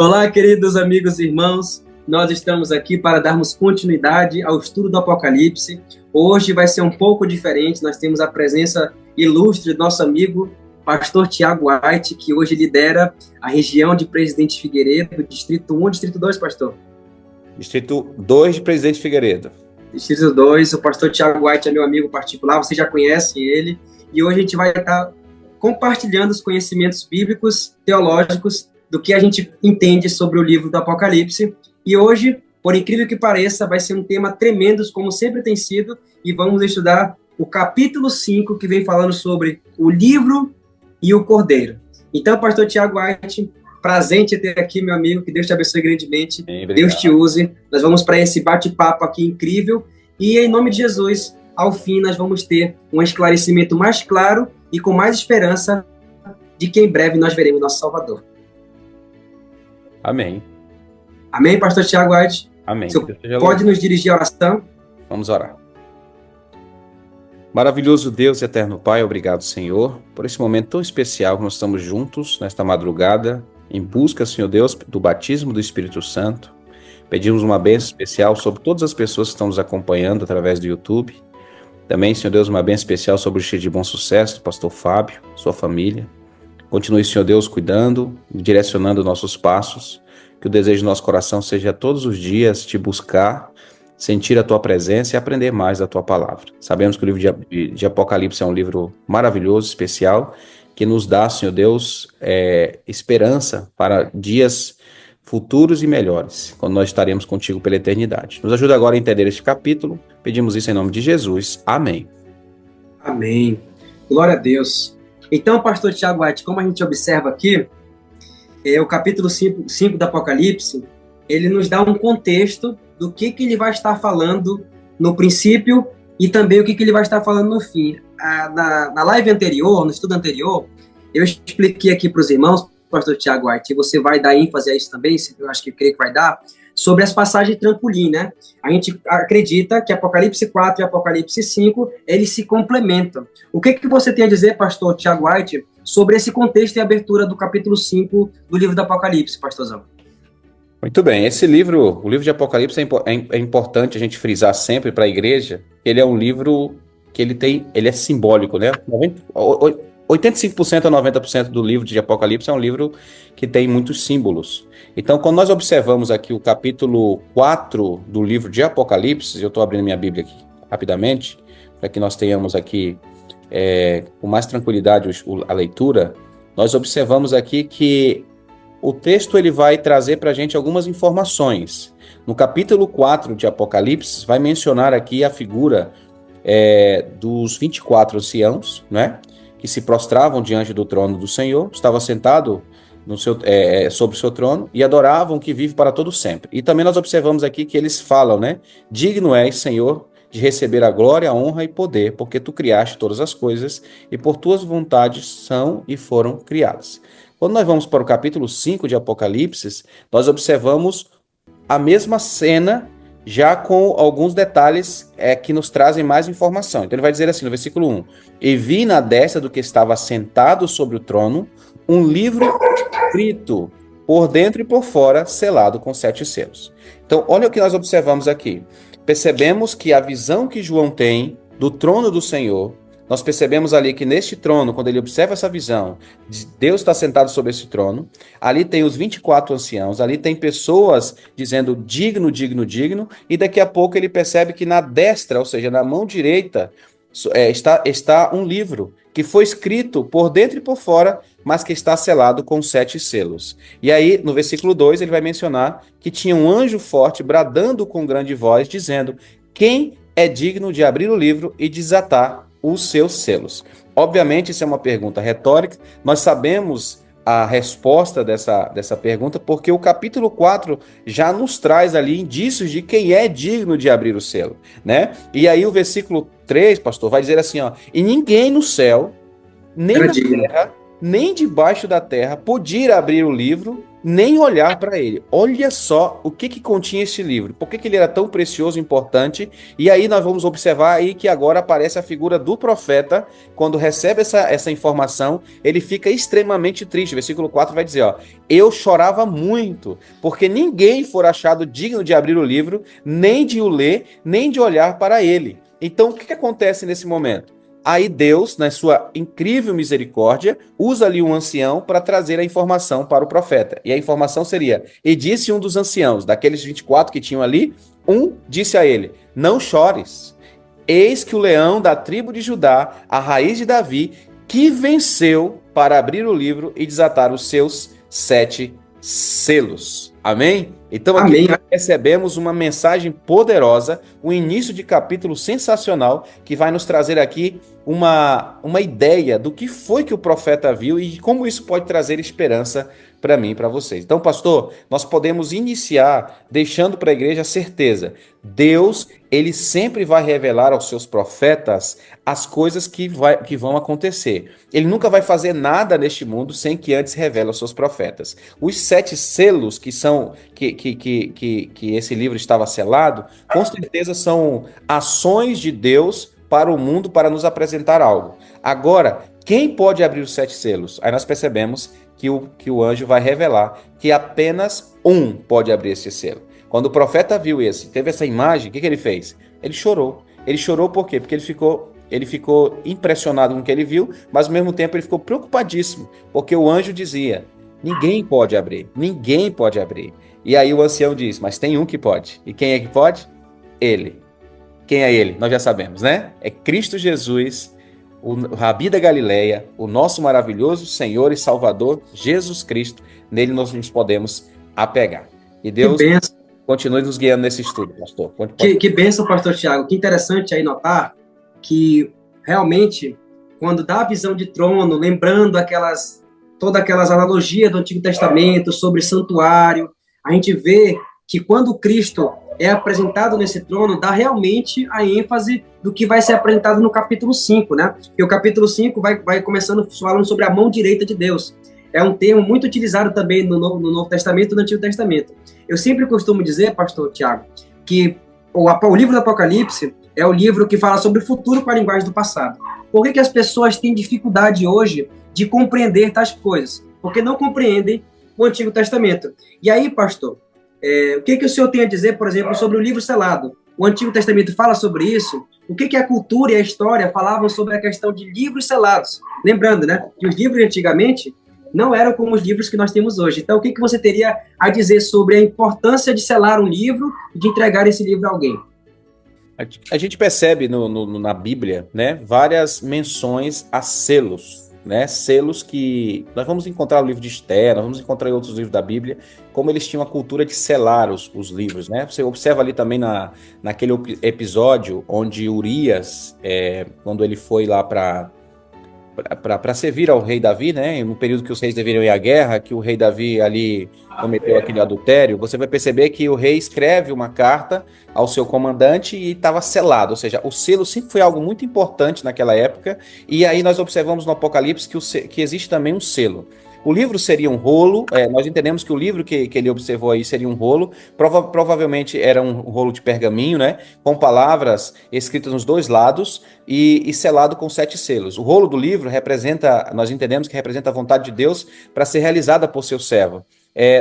Olá, queridos amigos e irmãos. Nós estamos aqui para darmos continuidade ao estudo do Apocalipse. Hoje vai ser um pouco diferente. Nós temos a presença ilustre do nosso amigo, pastor Tiago White, que hoje lidera a região de Presidente Figueiredo, Distrito 1, Distrito 2, pastor? Distrito 2 de Presidente Figueiredo. Distrito 2, o pastor Tiago White é meu amigo particular, você já conhece ele. E hoje a gente vai estar compartilhando os conhecimentos bíblicos, teológicos, do que a gente entende sobre o livro do Apocalipse. E hoje, por incrível que pareça, vai ser um tema tremendo, como sempre tem sido, e vamos estudar o capítulo 5, que vem falando sobre o livro e o cordeiro. Então, pastor Tiago White, prazer em te ter aqui, meu amigo, que Deus te abençoe grandemente, Deus te use. Nós vamos para esse bate-papo aqui incrível, e em nome de Jesus, ao fim, nós vamos ter um esclarecimento mais claro e com mais esperança de que em breve nós veremos nosso Salvador. Amém. Amém, pastor Tiago White? Amém. Você pode nos dirigir a oração? Vamos orar. Maravilhoso Deus e eterno Pai, obrigado, Senhor, por esse momento tão especial que nós estamos juntos nesta madrugada, em busca, Senhor Deus, do batismo do Espírito Santo. Pedimos uma bênção especial sobre todas as pessoas que estão nos acompanhando através do YouTube. Também, Senhor Deus, uma bênção especial sobre o Cheio de Bom Sucesso, do pastor Fábio, sua família. Continue, Senhor Deus, cuidando, direcionando nossos passos, que o desejo do nosso coração seja todos os dias te buscar, sentir a tua presença e aprender mais da tua palavra. Sabemos que o livro de Apocalipse é um livro maravilhoso, especial, que nos dá, Senhor Deus, esperança para dias futuros e melhores, quando nós estaremos contigo pela eternidade. Nos ajuda agora a entender este capítulo. Pedimos isso em nome de Jesus. Amém. Amém. Glória a Deus. Então, pastor Tiago White, como a gente observa aqui, o capítulo 5 do Apocalipse, ele nos dá um contexto do que ele vai estar falando no princípio e também o que ele vai estar falando no fim. Na live anterior, no estudo anterior, eu expliquei aqui para os irmãos, pastor Tiago White, e você vai dar ênfase a isso também, eu acho que creio que vai dar, sobre as passagens de trampolim, né? A gente acredita que Apocalipse 4 e Apocalipse 5, eles se complementam. O que você tem a dizer, pastor Tiago White, sobre esse contexto e abertura do capítulo 5 do livro do Apocalipse, pastorzão? Muito bem, esse livro, o livro de Apocalipse, é importante a gente frisar sempre para a igreja, que ele é um livro que ele é simbólico, né? 85% a 90% do livro de Apocalipse é um livro que tem muitos símbolos. Então, quando nós observamos aqui o capítulo 4 do livro de Apocalipse, eu estou abrindo minha Bíblia aqui rapidamente, para que nós tenhamos aqui com mais tranquilidade a leitura, nós observamos aqui que o texto ele vai trazer para a gente algumas informações. No capítulo 4 de Apocalipse, vai mencionar aqui a figura dos 24 anciãos, né? Que se prostravam diante do trono do Senhor, estava sentado sobre o seu trono e adoravam o que vive para todo sempre. E também nós observamos aqui que eles falam, né? Digno és, Senhor, de receber a glória, a honra e poder, porque tu criaste todas as coisas e por tuas vontades são e foram criadas. Quando nós vamos para o capítulo 5 de Apocalipse, nós observamos a mesma cena, já com alguns detalhes que nos trazem mais informação. Então ele vai dizer assim no versículo 1: E vi na destra do que estava sentado sobre o trono um livro escrito por dentro e por fora, selado com 7 selos. Então olha o que nós observamos aqui. Percebemos que a visão que João tem do trono do Senhor, nós percebemos ali que neste trono, quando ele observa essa visão, Deus está sentado sobre esse trono, ali tem os 24 anciãos, ali tem pessoas dizendo digno, digno, digno, e daqui a pouco ele percebe que na destra, ou seja, na mão direita, está um livro que foi escrito por dentro e por fora, mas que está selado com 7 selos. E aí, no versículo 2, ele vai mencionar que tinha um anjo forte bradando com grande voz, dizendo: quem é digno de abrir o livro e desatar os seus selos? Obviamente, isso é uma pergunta retórica. Nós sabemos a resposta dessa pergunta, porque o capítulo 4 já nos traz ali indícios de quem é digno de abrir o selo, né? E aí o versículo 3, pastor, vai dizer assim, ó: e ninguém no céu, nem na terra, nem debaixo da terra, podia abrir o livro, nem olhar para ele. Olha só o que continha esse livro, por que ele era tão precioso e importante. E aí nós vamos observar aí que agora aparece a figura do profeta. Quando recebe essa informação, ele fica extremamente triste. Versículo 4 vai dizer, ó, eu chorava muito, porque ninguém for achado digno de abrir o livro, nem de o ler, nem de olhar para ele. Então, o que acontece nesse momento? Aí Deus, na sua incrível misericórdia, usa ali um ancião para trazer a informação para o profeta. E a informação seria, e disse um dos anciãos, daqueles 24 que tinham ali, um disse a ele, não chores, eis que o leão da tribo de Judá, a raiz de Davi, que venceu para abrir o livro e desatar os seus 7 selos. Amém? Então aqui Amém. nós recebemos uma mensagem poderosa, um início de capítulo sensacional, que vai nos trazer aqui uma ideia do que foi que o profeta viu e como isso pode trazer esperança para mim e para vocês. Então, pastor, nós podemos iniciar deixando para a igreja a certeza. Deus, ele sempre vai revelar aos seus profetas as coisas que vão acontecer. Ele nunca vai fazer nada neste mundo sem que antes revele aos seus profetas. Os 7 selos que são que esse livro estava selado, com certeza são ações de Deus para o mundo para nos apresentar algo. Agora, quem pode abrir os 7 selos? Aí nós percebemos que o anjo vai revelar que apenas um pode abrir esse selo. Quando o profeta viu teve essa imagem, o que ele fez? Ele chorou. Ele chorou por quê? Porque ele ficou impressionado com o que ele viu, mas ao mesmo tempo ele ficou preocupadíssimo, porque o anjo dizia, ninguém pode abrir, ninguém pode abrir. E aí o ancião diz, mas tem um que pode. E quem é que pode? Ele. Quem é ele? Nós já sabemos, né? É Cristo Jesus, o Rabi da Galileia, o nosso maravilhoso Senhor e Salvador, Jesus Cristo. Nele nós nos podemos apegar. E Deus continue nos guiando nesse estudo, pastor. Que bênção, pastor Tiago. Que interessante aí notar que realmente, quando dá a visão de trono, lembrando todas aquelas analogias do Antigo Testamento sobre santuário, a gente vê que quando Cristo é apresentado nesse trono, dá realmente a ênfase do que vai ser apresentado no capítulo 5, né? E o capítulo 5 vai começando falando sobre a mão direita de Deus. É um termo muito utilizado também no Novo Testamento e no Antigo Testamento. Eu sempre costumo dizer, pastor Tiago, que o livro do Apocalipse é o livro que fala sobre o futuro com a linguagem do passado. Por que as pessoas têm dificuldade hoje de compreender tais coisas? Porque não compreendem o Antigo Testamento. E aí, pastor, o que o senhor tem a dizer, por exemplo, sobre o livro selado? O Antigo Testamento fala sobre isso? O que a cultura e a história falavam sobre a questão de livros selados? Lembrando, né, que os livros antigamente não eram como os livros que nós temos hoje. Então, o que você teria a dizer sobre a importância de selar um livro e de entregar esse livro a alguém? A gente percebe na Bíblia, né, várias menções a selos, né, selos que nós vamos encontrar no livro de Esther, nós vamos encontrar em outros livros da Bíblia, como eles tinham a cultura de selar os livros, né? Você observa ali também naquele episódio onde Urias, quando ele foi lá para servir ao rei Davi, né? No período que os reis deveriam ir à guerra, que o rei Davi ali cometeu aquele adultério, você vai perceber que o rei escreve uma carta ao seu comandante e estava selado, ou seja, o selo sempre foi algo muito importante naquela época, e aí nós observamos no Apocalipse que existe também um selo. O livro seria um rolo, nós entendemos que o livro que ele observou aí seria um rolo, provavelmente era um rolo de pergaminho, né, com palavras escritas nos dois lados e selado com 7 selos. O rolo do livro nós entendemos que representa a vontade de Deus para ser realizada por seu servo.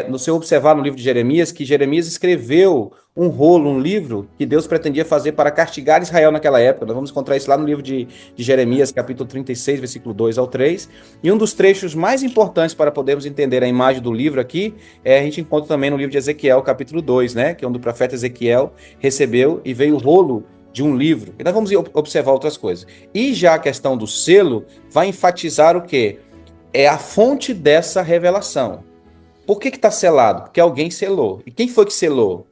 No seu observar no livro de Jeremias, que Jeremias escreveu um rolo, um livro que Deus pretendia fazer para castigar Israel naquela época. Nós vamos encontrar isso lá no livro de Jeremias, capítulo 36, versículo 2 ao 3. E um dos trechos mais importantes para podermos entender a imagem do livro aqui, a gente encontra também no livro de Ezequiel, capítulo 2, né, que é onde o profeta Ezequiel recebeu e veio o rolo de um livro. E nós vamos observar outras coisas. E já a questão do selo vai enfatizar o quê? É a fonte dessa revelação. Por que está selado? Porque alguém selou. E quem foi que selou?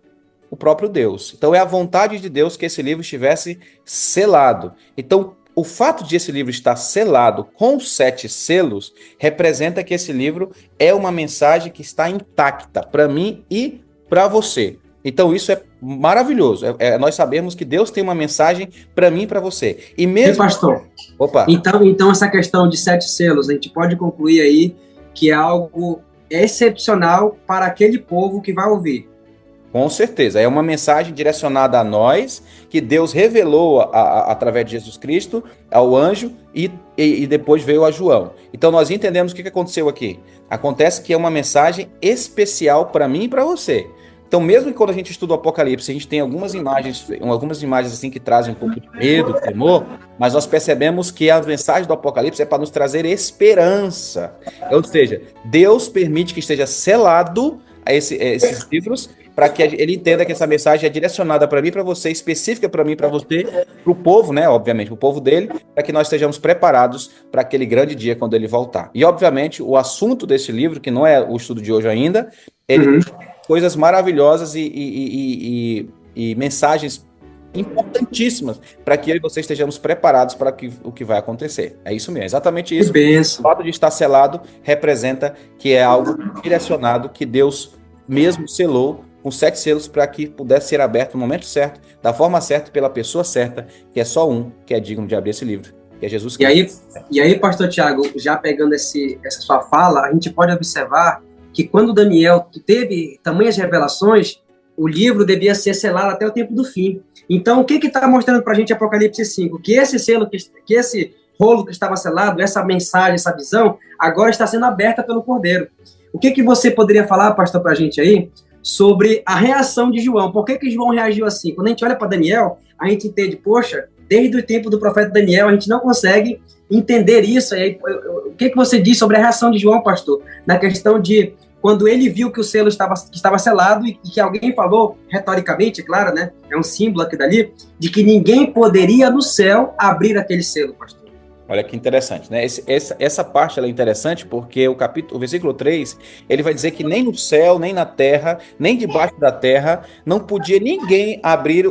O próprio Deus. Então é a vontade de Deus que esse livro estivesse selado. Então, o fato de esse livro estar selado com 7 selos representa que esse livro é uma mensagem que está intacta para mim e para você. Então isso é maravilhoso. Nós sabemos que Deus tem uma mensagem para mim e para você. E mesmo... pastor. Opa. Então essa questão de 7 selos, a gente pode concluir aí que é algo excepcional para aquele povo que vai ouvir. Com certeza, é uma mensagem direcionada a nós, que Deus revelou através de Jesus Cristo ao anjo e depois veio a João. Então nós entendemos o que aconteceu aqui. Acontece que é uma mensagem especial para mim e para você. Então mesmo que quando a gente estuda o Apocalipse, a gente tem algumas imagens assim que trazem um pouco de medo, temor, mas nós percebemos que a mensagem do Apocalipse é para nos trazer esperança. Ou seja, Deus permite que esteja selado esses livros, para que ele entenda que essa mensagem é direcionada para mim, para você, específica para mim, para você, para o povo, né? Obviamente, para o povo dele, para que nós estejamos preparados para aquele grande dia quando ele voltar. E, obviamente, o assunto desse livro, que não é o estudo de hoje ainda, ele tem coisas maravilhosas e mensagens importantíssimas para que eu e você estejamos preparados para o que vai acontecer. É isso mesmo, exatamente isso. O fato de estar selado representa que é algo direcionado, que Deus mesmo selou com 7 selos para que pudesse ser aberto no momento certo, da forma certa, pela pessoa certa, que é só um que é digno de abrir esse livro, que é Jesus Cristo. E aí, pastor Tiago, já pegando essa sua fala, a gente pode observar que quando Daniel teve tamanhas revelações, o livro devia ser selado até o tempo do fim. Então, o que está mostrando para a gente Apocalipse 5? Que esse selo, que esse rolo que estava selado, essa mensagem, essa visão, agora está sendo aberta pelo Cordeiro. O que você poderia falar, pastor, para a gente aí, sobre a reação de João? Por que João reagiu assim? Quando a gente olha para Daniel, a gente entende, poxa, desde o tempo do profeta Daniel, a gente não consegue entender isso. E aí, o que você diz sobre a reação de João, pastor? Na questão de quando ele viu que o selo estava selado e que alguém falou, retoricamente, claro, né? É um símbolo aqui dali, de que ninguém poderia no céu abrir aquele selo, pastor. Olha que interessante, né? Essa parte ela é interessante porque o versículo 3, ele vai dizer que nem no céu, nem na terra, nem debaixo da terra, não podia ninguém abrir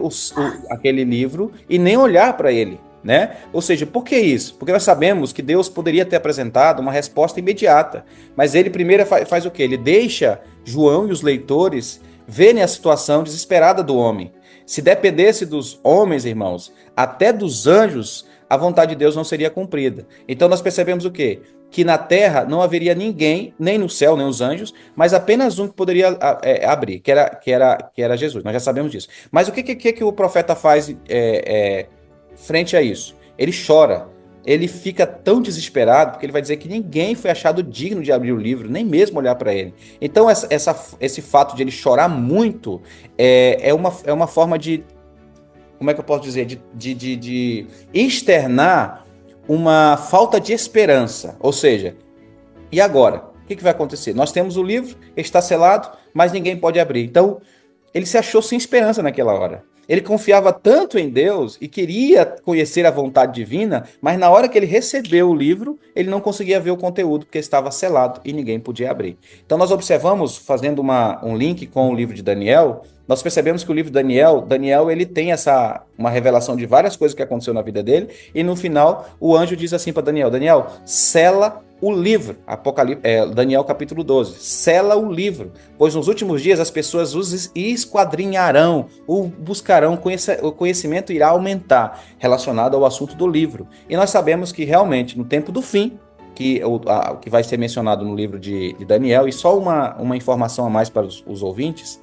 aquele livro e nem olhar para ele, né? Ou seja, por que isso? Porque nós sabemos que Deus poderia ter apresentado uma resposta imediata, mas ele primeiro faz o quê? Ele deixa João e os leitores verem a situação desesperada do homem. Se dependesse dos homens, irmãos, até dos anjos, a vontade de Deus não seria cumprida. Então nós percebemos o quê? Que na terra não haveria ninguém, nem no céu, nem os anjos, mas apenas um que poderia abrir, que era Jesus. Nós já sabemos disso. Mas o que o profeta faz frente a isso? Ele chora. Ele fica tão desesperado, porque ele vai dizer que ninguém foi achado digno de abrir o livro, nem mesmo olhar para ele. Então esse fato de ele chorar muito é uma forma de, como é que eu posso dizer, de externar uma falta de esperança. Ou seja, e agora? O que vai acontecer? Nós temos o livro, está selado, mas ninguém pode abrir. Então, ele se achou sem esperança naquela hora. Ele confiava tanto em Deus e queria conhecer a vontade divina, mas na hora que ele recebeu o livro, ele não conseguia ver o conteúdo, porque estava selado e ninguém podia abrir. Então nós observamos, fazendo um link com o livro de Daniel, nós percebemos que o livro de Daniel ele tem uma revelação de várias coisas que aconteceu na vida dele, e no final o anjo diz assim para Daniel, sela o livro, Daniel capítulo 12, sela o livro, pois nos últimos dias as pessoas os esquadrinharão, o buscarão, o conhecimento irá aumentar, relacionado ao assunto do livro. E nós sabemos que realmente no tempo do fim, que vai ser mencionado no livro de Daniel, e só uma informação a mais para os ouvintes,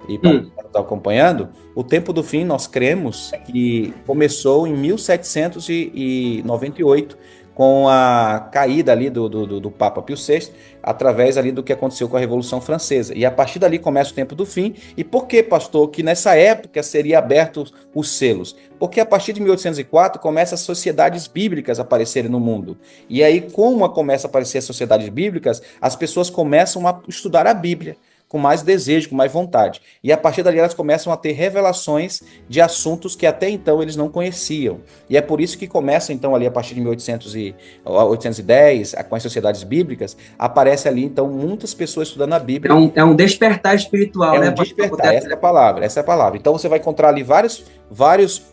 e para quem está acompanhando, o tempo do fim nós cremos que começou em 1798, com a caída ali do Papa Pio VI, através ali do que aconteceu com a Revolução Francesa. E a partir dali começa o tempo do fim. E por que, pastor, que nessa época seria abertos os selos? Porque a partir de 1804 começam as sociedades bíblicas a aparecerem no mundo. E aí, como começa a aparecer as sociedades bíblicas, as pessoas começam a estudar a Bíblia com mais desejo, com mais vontade. E a partir dali elas começam a ter revelações de assuntos que até então eles não conheciam. E é por isso que começa então ali a partir de 1810, com as sociedades bíblicas, aparece ali então muitas pessoas estudando a Bíblia. É um despertar espiritual, né? Despertar, essa é a palavra. Então você vai encontrar ali vários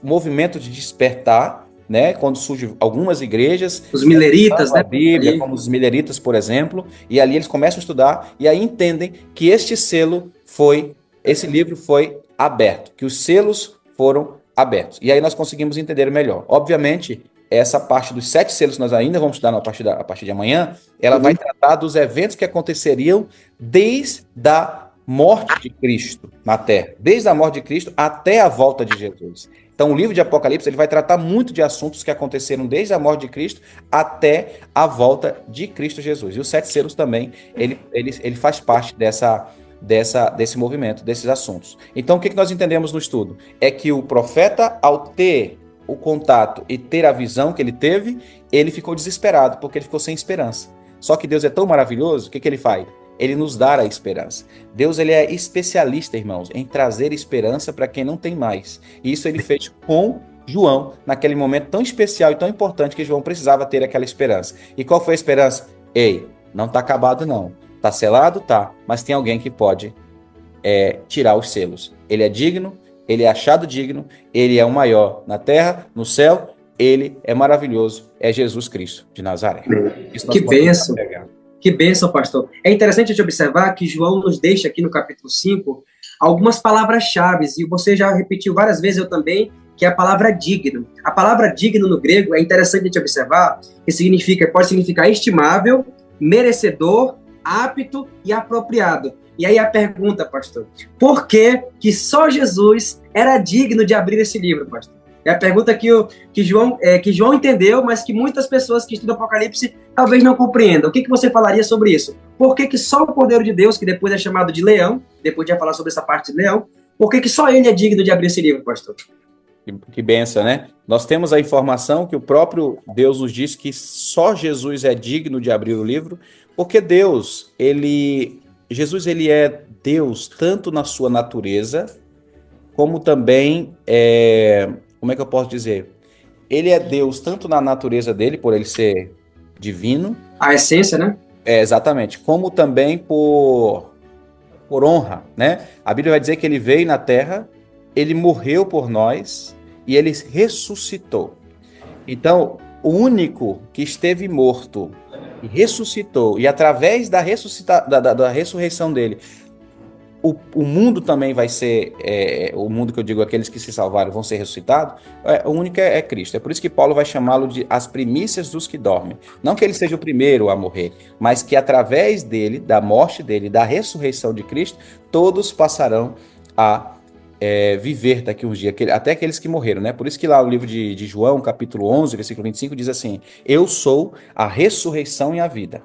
movimentos de despertar, né, quando surgem algumas igrejas, os mileritas, né, a Bíblia, como os mileritas, por exemplo, e ali eles começam a estudar e aí entendem que esse livro foi aberto, que os selos foram abertos. E aí nós conseguimos entender melhor. Obviamente essa parte dos 7 selos, nós ainda vamos estudar a partir de amanhã, ela vai tratar dos eventos que aconteceriam desde a morte de Cristo na Terra, desde a morte de Cristo até a volta de Jesus. Então, o livro de Apocalipse ele vai tratar muito de assuntos que aconteceram desde a morte de Cristo até a volta de Cristo Jesus. E os 7 selos também, ele faz parte desse movimento, desses assuntos. Então, o que nós entendemos no estudo? É que o profeta, ao ter o contato e ter a visão que ele teve, ele ficou desesperado, porque ele ficou sem esperança. Só que Deus é tão maravilhoso, o que ele faz? Ele nos dá a esperança. Deus ele é especialista, irmãos, em trazer esperança para quem não tem mais. E isso ele fez com João, naquele momento tão especial e tão importante que João precisava ter aquela esperança. E qual foi a esperança? Ei, não está acabado não. Está selado? Tá. Mas tem alguém que pode tirar os selos. Ele é digno, ele é achado digno, ele é o maior na terra, no céu, ele é maravilhoso, é Jesus Cristo de Nazaré. Que bênção! Que bênção, pastor. É interessante a gente observar que João nos deixa aqui no capítulo 5 algumas palavras-chave, e você já repetiu várias vezes, eu também, que é a palavra digno. A palavra digno no grego é interessante a gente observar, que pode significar estimável, merecedor, apto e apropriado. E aí a pergunta, pastor, por que só Jesus era digno de abrir esse livro, pastor? É a pergunta que João entendeu, mas que muitas pessoas que estudam Apocalipse talvez não compreendam. O que você falaria sobre isso? Por que só o Cordeiro de Deus, que depois é chamado de leão, depois de falar sobre essa parte de leão, por que só ele é digno de abrir esse livro, pastor? Que benção, né? Nós temos a informação que o próprio Deus nos diz que só Jesus é digno de abrir o livro, porque Jesus ele é Deus tanto na sua natureza, como também como é que eu posso dizer? Ele é Deus tanto na natureza dele, por ele ser divino. A essência, né? Exatamente. Como também por honra, né? A Bíblia vai dizer que ele veio na terra, ele morreu por nós e ele ressuscitou. Então, o único que esteve morto e ressuscitou, e através da ressurreição dele, o mundo também vai ser, o mundo que eu digo, aqueles que se salvaram vão ser ressuscitados, o único é Cristo. É por isso que Paulo vai chamá-lo de as primícias dos que dormem. Não que ele seja o primeiro a morrer, mas que através dele, da morte dele, da ressurreição de Cristo, todos passarão a viver daqui uns dias, até aqueles que morreram, né? Por isso que lá no livro de João, capítulo 11, versículo 25, diz assim: eu sou a ressurreição e a vida.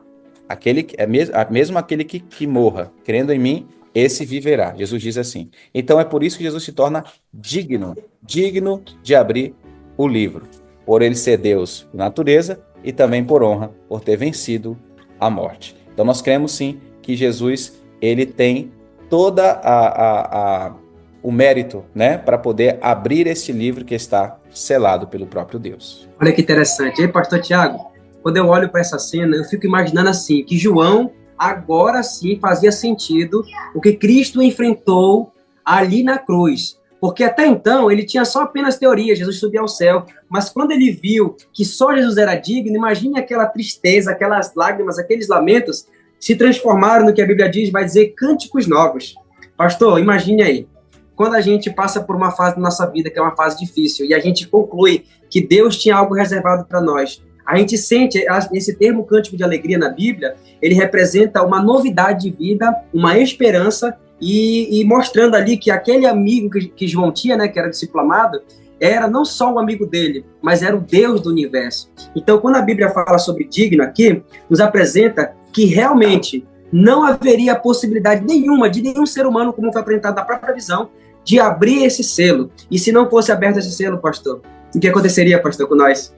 Mesmo aquele que morra, crendo em mim, esse viverá. Jesus diz assim. Então é por isso que Jesus se torna digno de abrir o livro, por ele ser Deus por natureza e também por honra, por ter vencido a morte. Então nós cremos sim que Jesus ele tem toda o mérito, né, para poder abrir esse livro que está selado pelo próprio Deus. Olha que interessante. E aí, pastor Tiago, quando eu olho para essa cena, eu fico imaginando assim, que João agora sim fazia sentido o que Cristo enfrentou ali na cruz. Porque até então ele tinha só apenas teoria, Jesus subia ao céu, mas quando ele viu que só Jesus era digno, imagine aquela tristeza, aquelas lágrimas, aqueles lamentos se transformaram no que a Bíblia diz, vai dizer cânticos novos. Pastor, imagine aí, quando a gente passa por uma fase da nossa vida que é uma fase difícil e a gente conclui que Deus tinha algo reservado para nós, a gente sente esse termo cântico de alegria na Bíblia, ele representa uma novidade de vida, uma esperança e mostrando ali que aquele amigo que João tinha, né, que era discípulo amado, era não só o amigo dele, mas era o Deus do universo. Então, quando a Bíblia fala sobre digno aqui, nos apresenta que realmente não haveria possibilidade nenhuma de nenhum ser humano, como foi apresentado na própria visão, de abrir esse selo. E se não fosse aberto esse selo, pastor, o que aconteceria, pastor, com nós?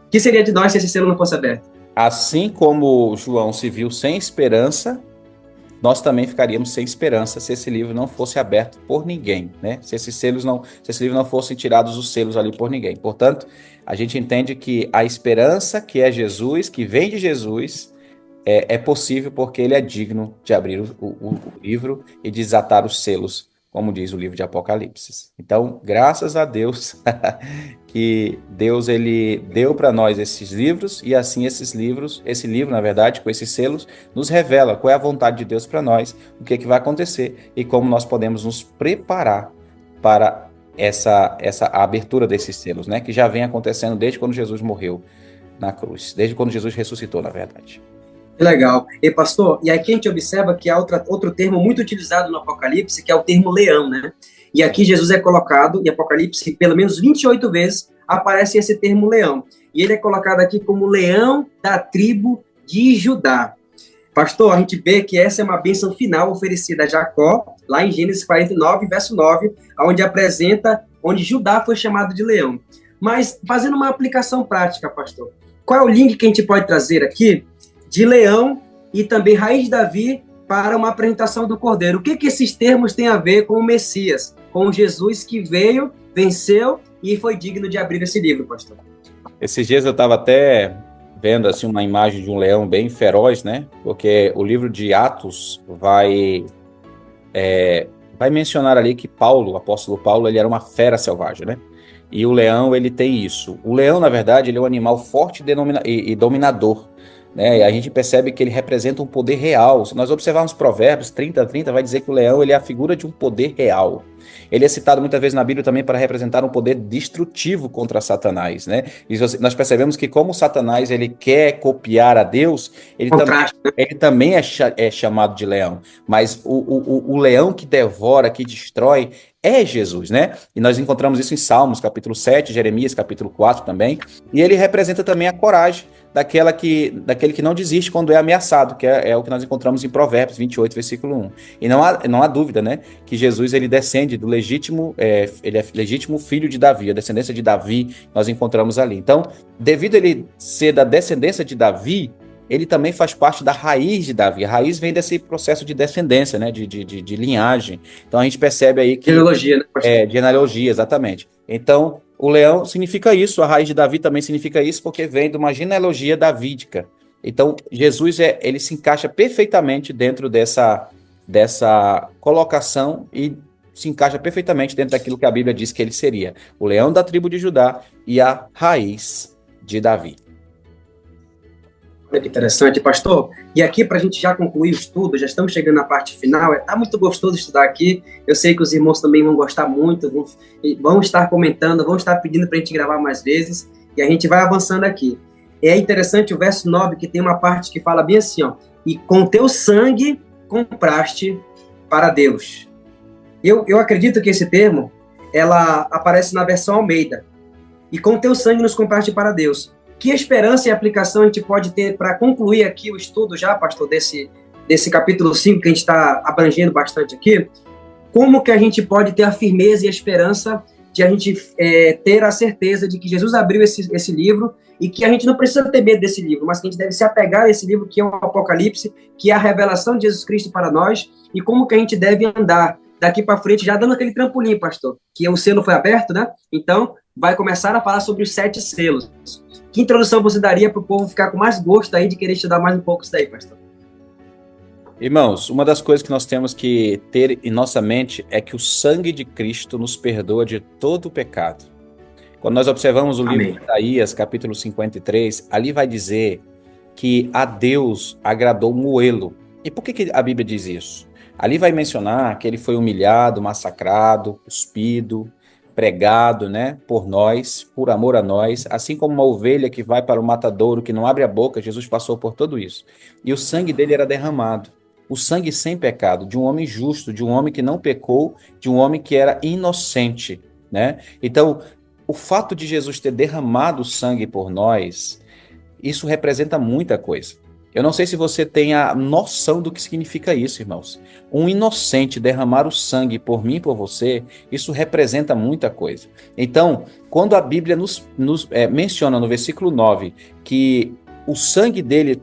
O que seria de nós se esse selo não fosse aberto? Assim como João se viu sem esperança, nós também ficaríamos sem esperança se esse livro não fosse aberto por ninguém, né? Se esse livro não fossem tirados os selos ali por ninguém. Portanto, a gente entende que a esperança que é Jesus, que vem de Jesus, é possível porque ele é digno de abrir o livro e desatar os selos, como diz o livro de Apocalipse. Então, graças a Deus que Deus ele deu para nós esses livros e assim esse livro, na verdade, com esses selos, nos revela qual é a vontade de Deus para nós, o que vai acontecer e como nós podemos nos preparar para a abertura desses selos, né? Que já vem acontecendo desde quando Jesus morreu na cruz, desde quando Jesus ressuscitou, na verdade. Legal. E pastor, e aqui a gente observa que há outro termo muito utilizado no Apocalipse, que é o termo leão, né? E aqui Jesus é colocado, em Apocalipse, pelo menos 28 vezes aparece esse termo leão. E ele é colocado aqui como leão da tribo de Judá. Pastor, a gente vê que essa é uma bênção final oferecida a Jacó, lá em Gênesis 49, verso 9, onde Judá foi chamado de leão. Mas, fazendo uma aplicação prática, pastor, qual é o link que a gente pode trazer aqui de leão e também raiz de Davi para uma apresentação do Cordeiro? O que esses termos têm a ver com o Messias, com Jesus que veio, venceu e foi digno de abrir esse livro, pastor? Esses dias eu estava até vendo assim uma imagem de um leão bem feroz, né? Porque o livro de Atos vai mencionar ali que Paulo, o apóstolo Paulo, ele era uma fera selvagem, né? E o leão, ele tem isso. O leão, na verdade, ele é um animal forte e dominador, né? E a gente percebe que ele representa um poder real. Se nós observarmos Provérbios 30:30, vai dizer que o leão, ele é a figura de um poder real. Ele é citado muitas vezes na Bíblia também para representar um poder destrutivo contra Satanás, né? E nós percebemos que como Satanás, ele quer copiar a Deus, ele também é chamado de leão. Mas o leão que devora, que destrói, é Jesus, né? E nós encontramos isso em Salmos, capítulo 7, Jeremias, capítulo 4 também. E ele representa também a coragem daquele que não desiste quando é ameaçado, que é o que nós encontramos em Provérbios 28, versículo 1. E não há dúvida, né, que Jesus, ele descende do legítimo, ele é legítimo filho de Davi, a descendência de Davi nós encontramos ali. Então, devido a ele ser da descendência de Davi, ele também faz parte da raiz de Davi. A raiz vem desse processo de descendência, né, de linhagem. Então, a gente percebe aí que... Genealogia, né, pastor? Genealogia, exatamente. Então, o leão significa isso, a raiz de Davi também significa isso, porque vem de uma genealogia davídica. Então, Jesus, ele se encaixa perfeitamente dentro dessa colocação e se encaixa perfeitamente dentro daquilo que a Bíblia diz que ele seria. O leão da tribo de Judá e a raiz de Davi. Olha que interessante, pastor. E aqui, para a gente já concluir o estudo, já estamos chegando na parte final, está muito gostoso estudar aqui, eu sei que os irmãos também vão gostar muito, vão estar comentando, vão estar pedindo para a gente gravar mais vezes, e a gente vai avançando aqui. É interessante o verso 9, que tem uma parte que fala bem assim, ó, e com teu sangue compraste para Deus. Eu acredito que esse termo, ela aparece na versão Almeida, e com teu sangue nos compraste para Deus. Que esperança e aplicação a gente pode ter para concluir aqui o estudo já, pastor, desse capítulo 5, que a gente está abrangendo bastante aqui? Como que a gente pode ter a firmeza e a esperança de a gente ter a certeza de que Jesus abriu esse livro e que a gente não precisa ter medo desse livro, mas que a gente deve se apegar a esse livro que é o Apocalipse, que é a revelação de Jesus Cristo para nós, e como que a gente deve andar daqui para frente, já dando aquele trampolim, pastor, que o selo foi aberto, né? Então, vai começar a falar sobre os 7 selos. Que introdução você daria para o povo ficar com mais gosto aí de querer estudar mais um pouco isso daí, pastor? Irmãos, uma das coisas que nós temos que ter em nossa mente é que o sangue de Cristo nos perdoa de todo o pecado. Quando nós observamos o livro de Isaías, capítulo 53, ali vai dizer que a Deus agradou moê-lo. E por que a Bíblia diz isso? Ali vai mencionar que ele foi humilhado, massacrado, cuspido, pregado, né, por nós, por amor a nós, assim como uma ovelha que vai para o matadouro, que não abre a boca, Jesus passou por tudo isso. E o sangue dele era derramado. O sangue sem pecado, de um homem justo, de um homem que não pecou, de um homem que era inocente, né? Então, o fato de Jesus ter derramado sangue por nós, isso representa muita coisa. Eu não sei se você tem a noção do que significa isso, irmãos. Um inocente derramar o sangue por mim e por você, isso representa muita coisa. Então, quando a Bíblia nos menciona no versículo 9 que o sangue dele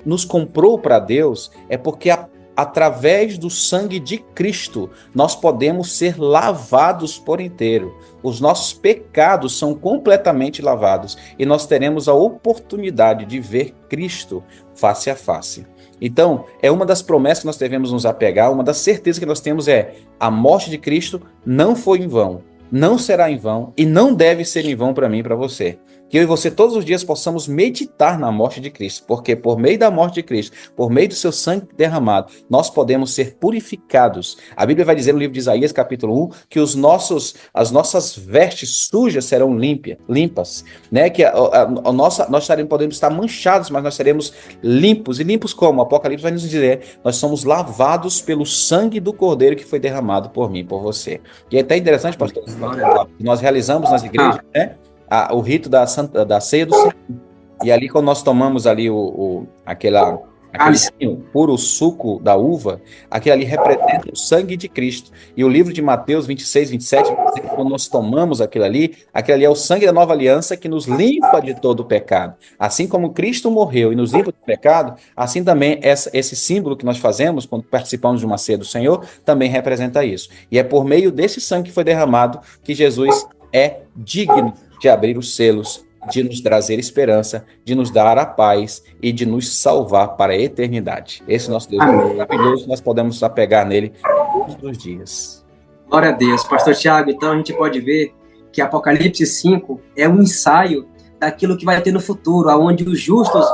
nos comprou para Deus, é porque através do sangue de Cristo, nós podemos ser lavados por inteiro. Os nossos pecados são completamente lavados e nós teremos a oportunidade de ver Cristo face a face. Então, é uma das promessas que nós devemos nos apegar, uma das certezas que nós temos é a morte de Cristo não foi em vão, não será em vão e não deve ser em vão para mim e para você. Que eu e você todos os dias possamos meditar na morte de Cristo, porque por meio da morte de Cristo, por meio do seu sangue derramado, nós podemos ser purificados. A Bíblia vai dizer no livro de Isaías, capítulo 1, que as nossas vestes sujas serão limpas, né? Que nós podemos estar manchados, mas nós seremos limpos. E limpos como? O Apocalipse vai nos dizer, nós somos lavados pelo sangue do Cordeiro que foi derramado por mim, por você. E é até interessante, pastor, que nós realizamos nas igrejas, né? O rito da ceia do Senhor. E ali, quando nós tomamos ali aquele puro suco da uva, aquele ali representa o sangue de Cristo. E o livro de Mateus 26, 27, quando nós tomamos aquele ali é o sangue da nova aliança que nos limpa de todo o pecado. Assim como Cristo morreu e nos limpa do pecado, assim também esse símbolo que nós fazemos quando participamos de uma ceia do Senhor, também representa isso. E é por meio desse sangue que foi derramado que Jesus é digno de abrir os selos, de nos trazer esperança, de nos dar a paz e de nos salvar para a eternidade. Esse nosso Deus é maravilhoso, nós podemos apegar nele todos os dias. Glória a Deus. Pastor Tiago, então a gente pode ver que Apocalipse 5 é um ensaio daquilo que vai ter no futuro, onde os justos,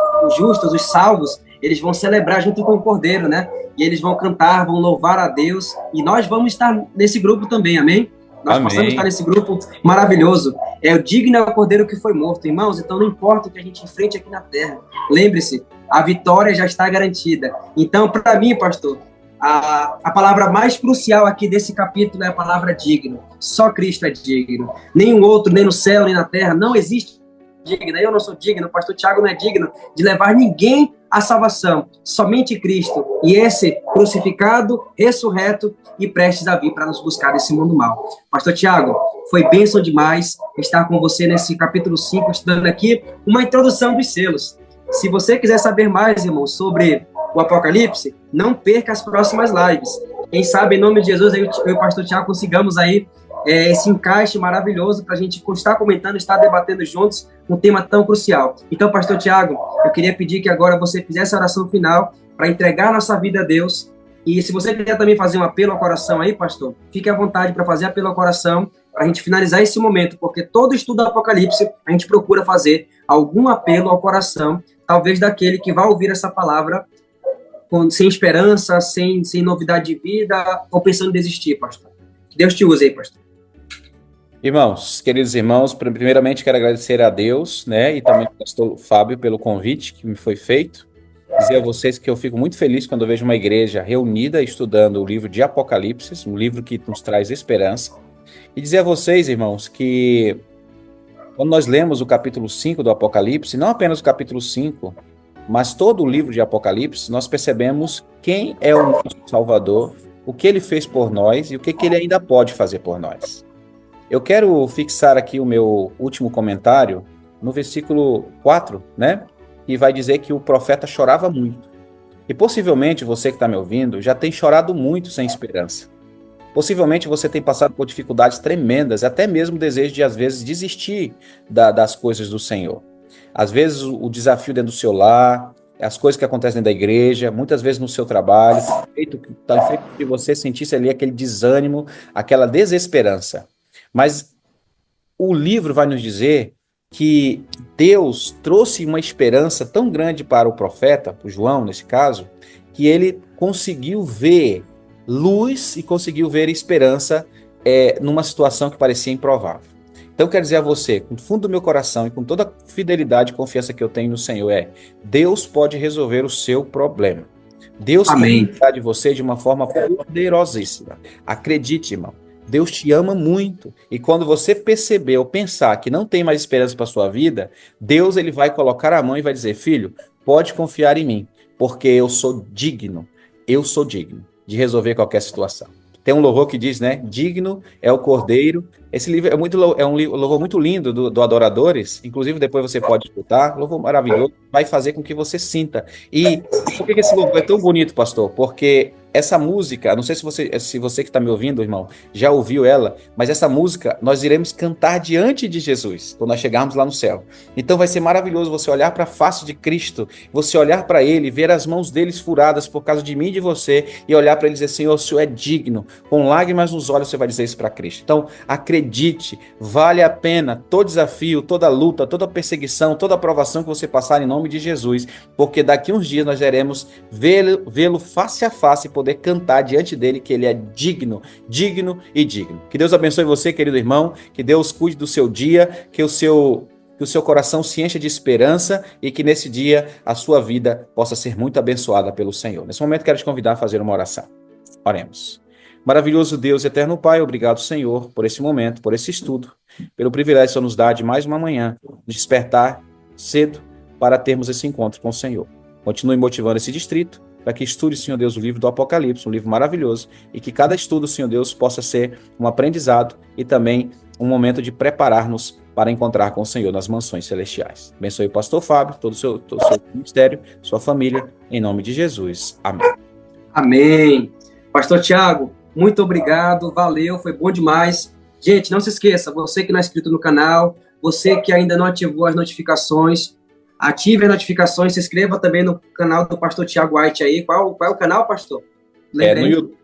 os salvos, eles vão celebrar junto com o Cordeiro, né? E eles vão cantar, vão louvar a Deus, e nós vamos estar nesse grupo também, amém? Nós possamos estar nesse grupo maravilhoso. É o digno é o Cordeiro que foi morto, irmãos. Então não importa o que a gente enfrente aqui na terra. Lembre-se, a vitória já está garantida. Então, para mim, pastor, a palavra mais crucial aqui desse capítulo é a palavra digno. Só Cristo é digno. Nenhum outro, nem no céu, nem na terra, não existe digno. Eu não sou digno, o pastor Tiago não é digno de levar ninguém à salvação. Somente Cristo. E esse crucificado, ressurreto e prestes a vir para nos buscar desse mundo mal. Pastor Tiago, foi bênção demais estar com você nesse capítulo 5, estudando aqui uma introdução dos selos. Se você quiser saber mais, irmão, sobre o Apocalipse, não perca as próximas lives. Quem sabe, em nome de Jesus, eu e o pastor Tiago consigamos aí esse encaixe maravilhoso para a gente estar comentando, estar debatendo juntos um tema tão crucial. Então, pastor Tiago, eu queria pedir que agora você fizesse a oração final para entregar nossa vida a Deus. E se você quiser também fazer um apelo ao coração aí, pastor, fique à vontade para fazer apelo ao coração, para a gente finalizar esse momento, porque todo estudo do Apocalipse, a gente procura fazer algum apelo ao coração, talvez daquele que vai ouvir essa palavra sem esperança, sem novidade de vida, ou pensando em desistir, pastor. Que Deus te use aí, pastor. Irmãos, queridos irmãos, primeiramente quero agradecer a Deus, né, e também ao pastor Fábio pelo convite que me foi feito. Dizer a vocês que eu fico muito feliz quando eu vejo uma igreja reunida estudando o livro de Apocalipse, um livro que nos traz esperança. E dizer a vocês, irmãos, que quando nós lemos o capítulo 5 do Apocalipse, não apenas o capítulo 5, mas todo o livro de Apocalipse, nós percebemos quem é o nosso Salvador, o que ele fez por nós e o que ele ainda pode fazer por nós. Eu quero fixar aqui o meu último comentário no versículo 4, né? E vai dizer que o profeta chorava muito. E possivelmente você que está me ouvindo já tem chorado muito sem esperança. Possivelmente você tem passado por dificuldades tremendas, até mesmo o desejo de, às vezes, desistir das coisas do Senhor. Às vezes o desafio dentro do seu lar, as coisas que acontecem dentro da igreja, muitas vezes no seu trabalho, feito de você sentisse ali aquele desânimo, aquela desesperança. Mas o livro vai nos dizer que Deus trouxe uma esperança tão grande para o profeta, o João nesse caso, que ele conseguiu ver luz e conseguiu ver esperança numa situação que parecia improvável. Então, eu quero dizer a você, com o fundo do meu coração e com toda a fidelidade e confiança que eu tenho no Senhor, Deus pode resolver o seu problema. Deus quer cuidar de você de uma forma poderosíssima. Acredite, irmão. Deus te ama muito. E quando você perceber ou pensar que não tem mais esperança para a sua vida, Deus ele vai colocar a mão e vai dizer, filho, pode confiar em mim, porque eu sou digno de resolver qualquer situação. Tem um louvor que diz, né? Digno é o Cordeiro. Esse livro é um louvor muito lindo do Adoradores. Inclusive, depois você pode escutar. Louvor maravilhoso. Vai fazer com que você sinta. E por que esse louvor é tão bonito, pastor? Porque essa música, não sei se você que está me ouvindo, irmão, já ouviu ela, mas essa música nós iremos cantar diante de Jesus, quando nós chegarmos lá no céu. Então vai ser maravilhoso você olhar para a face de Cristo, você olhar para Ele, ver as mãos deles furadas por causa de mim e de você, e olhar para Ele e dizer, Senhor, o Senhor é digno. Com lágrimas nos olhos você vai dizer isso para Cristo. Então acredite, vale a pena todo desafio, toda luta, toda perseguição, toda provação que você passar em nome de Jesus, porque daqui uns dias nós iremos vê-lo face a face e poder cantar diante dele que ele é digno, digno e digno. Que Deus abençoe você, querido irmão, que Deus cuide do seu dia, que o seu coração se encha de esperança e que nesse dia a sua vida possa ser muito abençoada pelo Senhor. Nesse momento quero te convidar a fazer uma oração. Oremos. Maravilhoso Deus e eterno Pai, obrigado, Senhor, por esse momento, por esse estudo, pelo privilégio que o Senhor nos dá de mais uma manhã, despertar cedo para termos esse encontro com o Senhor. Continue motivando esse distrito para que estude, Senhor Deus, o livro do Apocalipse, um livro maravilhoso, e que cada estudo, Senhor Deus, possa ser um aprendizado e também um momento de preparar-nos para encontrar com o Senhor nas mansões celestiais. Abençoe o pastor Fábio, todo o seu ministério, sua família, em nome de Jesus. Amém. Amém. Pastor Tiago, muito obrigado, valeu, foi bom demais. Gente, não se esqueça, você que não é inscrito no canal, você que ainda não ativou as notificações, ative as notificações, se inscreva também no canal do pastor Tiago White aí. Qual é o canal, pastor?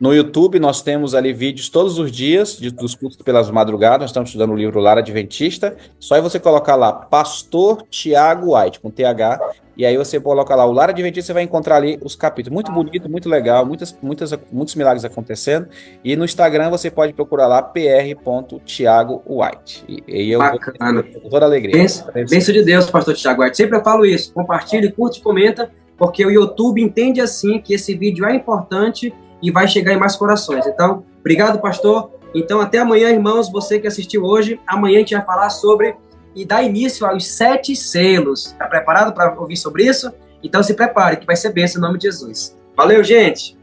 No YouTube nós temos ali vídeos todos os dias dos cultos pelas madrugadas. Nós estamos estudando o livro Lar Adventista. Só aí você colocar lá Pastor Tiago White com TH, e aí você coloca lá o Lar Adventista, você vai encontrar ali os capítulos. Muito bonito, muito legal, muitos milagres acontecendo. E no Instagram você pode procurar lá pr.tiago White. E eu Bacana. Com toda alegria. Bênção de Deus, pastor Tiago White. Sempre eu falo isso. Compartilhe, curte e comenta, porque o YouTube entende assim que esse vídeo é importante e vai chegar em mais corações. Então, obrigado, pastor. Então, até amanhã, irmãos. Você que assistiu hoje, amanhã a gente vai falar sobre e dar início aos 7 selos. Está preparado para ouvir sobre isso? Então, se prepare, que vai ser bênção em nome de Jesus. Valeu, gente!